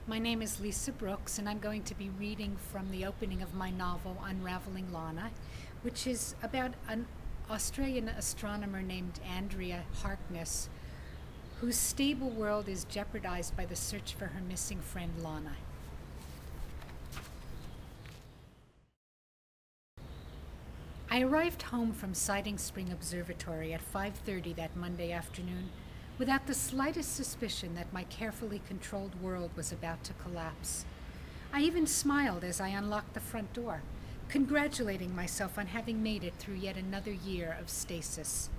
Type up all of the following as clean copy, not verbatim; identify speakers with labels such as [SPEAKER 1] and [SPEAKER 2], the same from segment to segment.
[SPEAKER 1] My name is Lisa Brooks, and I'm going to be reading from the opening of my novel, Unraveling Lana, which is about an Australian astronomer named Andrea Harkness, whose stable world is jeopardized by the search for her missing friend Lana. I arrived home from Siding Spring Observatory at 5:30 that Monday afternoon without the slightest suspicion that my carefully controlled world was about to collapse. I even smiled as I unlocked the front door, congratulating myself on having made it through yet another year of stasis.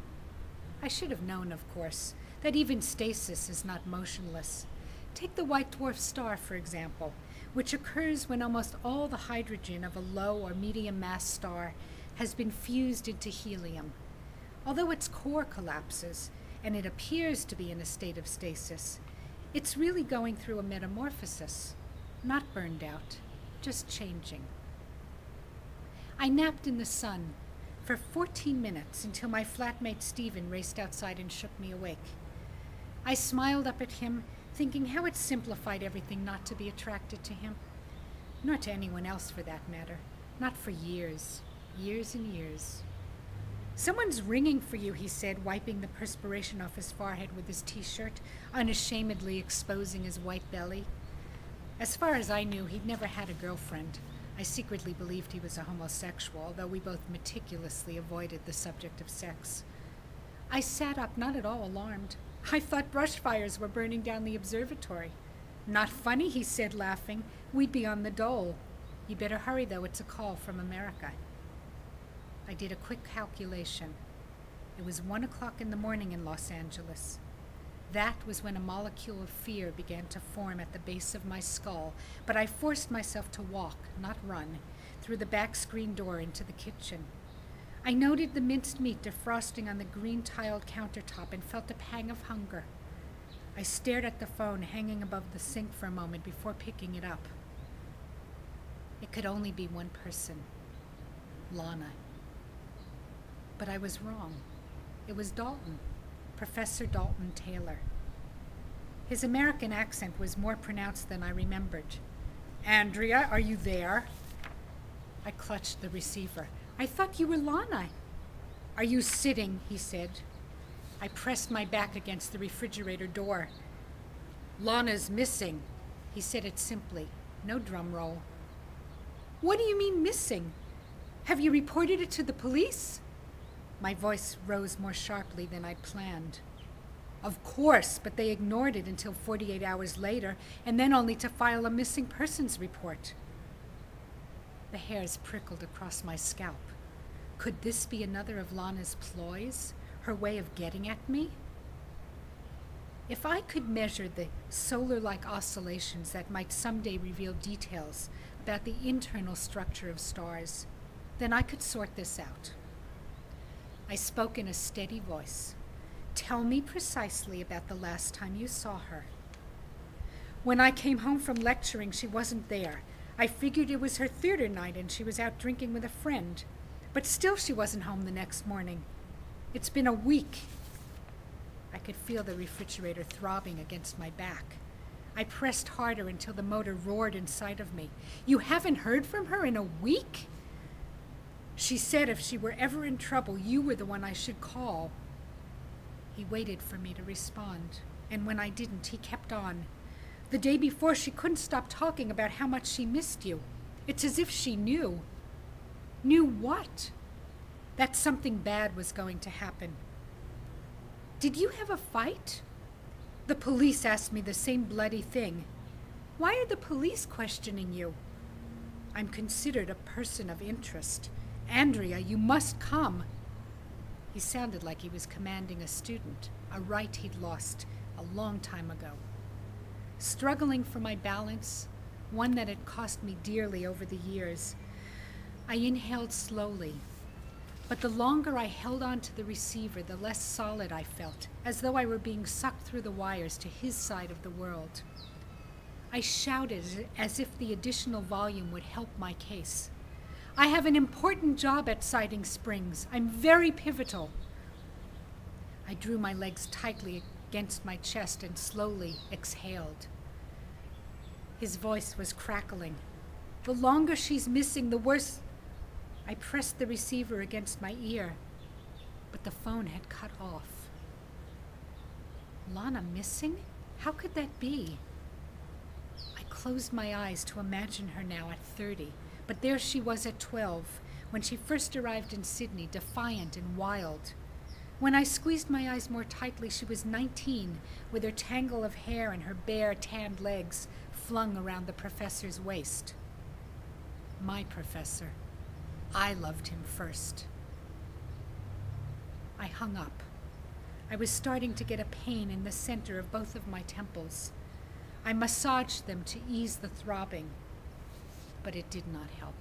[SPEAKER 1] I should have known, of course, that even stasis is not motionless. Take the white dwarf star, for example, which occurs when almost all the hydrogen of a low or medium mass star has been fused into helium. Although its core collapses, and it appears to be in a state of stasis, it's really going through a metamorphosis, not burned out, just changing. I napped in the sun for 14 minutes until my flatmate Stephen raced outside and shook me awake. I smiled up at him, thinking how it simplified everything not to be attracted to him, nor to anyone else for that matter, not for years and years. "Someone's ringing for you," he said, wiping the perspiration off his forehead with his t-shirt, unashamedly exposing his white belly. As far as I knew, he'd never had a girlfriend. I secretly believed he was a homosexual, although we both meticulously avoided the subject of sex. I sat up, not at all alarmed. I thought brush fires were burning down the observatory. "Not funny," he said, laughing. "We'd be on the dole. You better hurry, though. It's a call from America." I did a quick calculation. It was 1 o'clock in the morning in Los Angeles. That was when a molecule of fear began to form at the base of my skull, but I forced myself to walk, not run, through the back screen door into the kitchen. I noted the minced meat defrosting on the green-tiled countertop and felt a pang of hunger. I stared at the phone hanging above the sink for a moment before picking it up. It could only be one person, Lana. But I was wrong. It was Dalton, Professor Dalton Taylor. His American accent was more pronounced than I remembered. "Andrea, are you there?" I clutched the receiver. "I thought you were Lana." "Are you sitting?" he said. I pressed my back against the refrigerator door. "Lana's missing." He said it simply, no drum roll. "What do you mean missing? Have you reported it to the police?" My voice rose more sharply than I'd planned. "Of course, but they ignored it until 48 hours later, and then only to file a missing persons report." The hairs prickled across my scalp. Could this be another of Lana's ploys, her way of getting at me? If I could measure the solar-like oscillations that might someday reveal details about the internal structure of stars, then I could sort this out. I spoke in a steady voice. "Tell me precisely about the last time you saw her." "When I came home from lecturing, she wasn't there. I figured it was her theater night and she was out drinking with a friend. But still she wasn't home the next morning. It's been a week." I could feel the refrigerator throbbing against my back. I pressed harder until the motor roared inside of me. "You haven't heard from her in a week?" "She said if she were ever in trouble, you were the one I should call." He waited for me to respond, and when I didn't, he kept on. "The day before, she couldn't stop talking about how much she missed you. It's as if she knew." "Knew what?" "That something bad was going to happen." "Did you have a fight?" "The police asked me the same bloody thing." "Why are the police questioning you?" "I'm considered a person of interest. Andrea, you must come." He sounded like he was commanding a student, a right he'd lost a long time ago. Struggling for my balance, one that had cost me dearly over the years, I inhaled slowly. But the longer I held on to the receiver, the less solid I felt, as though I were being sucked through the wires to his side of the world. I shouted as if the additional volume would help my case. "I have an important job at Siding Springs. I'm very pivotal." I drew my legs tightly against my chest and slowly exhaled. His voice was crackling. The longer she's missing, the worse. I pressed the receiver against my ear, but the phone had cut off. Lana missing? How could that be? I closed my eyes to imagine her now at 30, but there she was at 12, when she first arrived in Sydney, defiant and wild. When I squeezed my eyes more tightly, she was 19, with her tangle of hair and her bare, tanned legs flung around the professor's waist. My professor. I loved him first. I hung up. I was starting to get a pain in the center of both of my temples. I massaged them to ease the throbbing, but it did not help.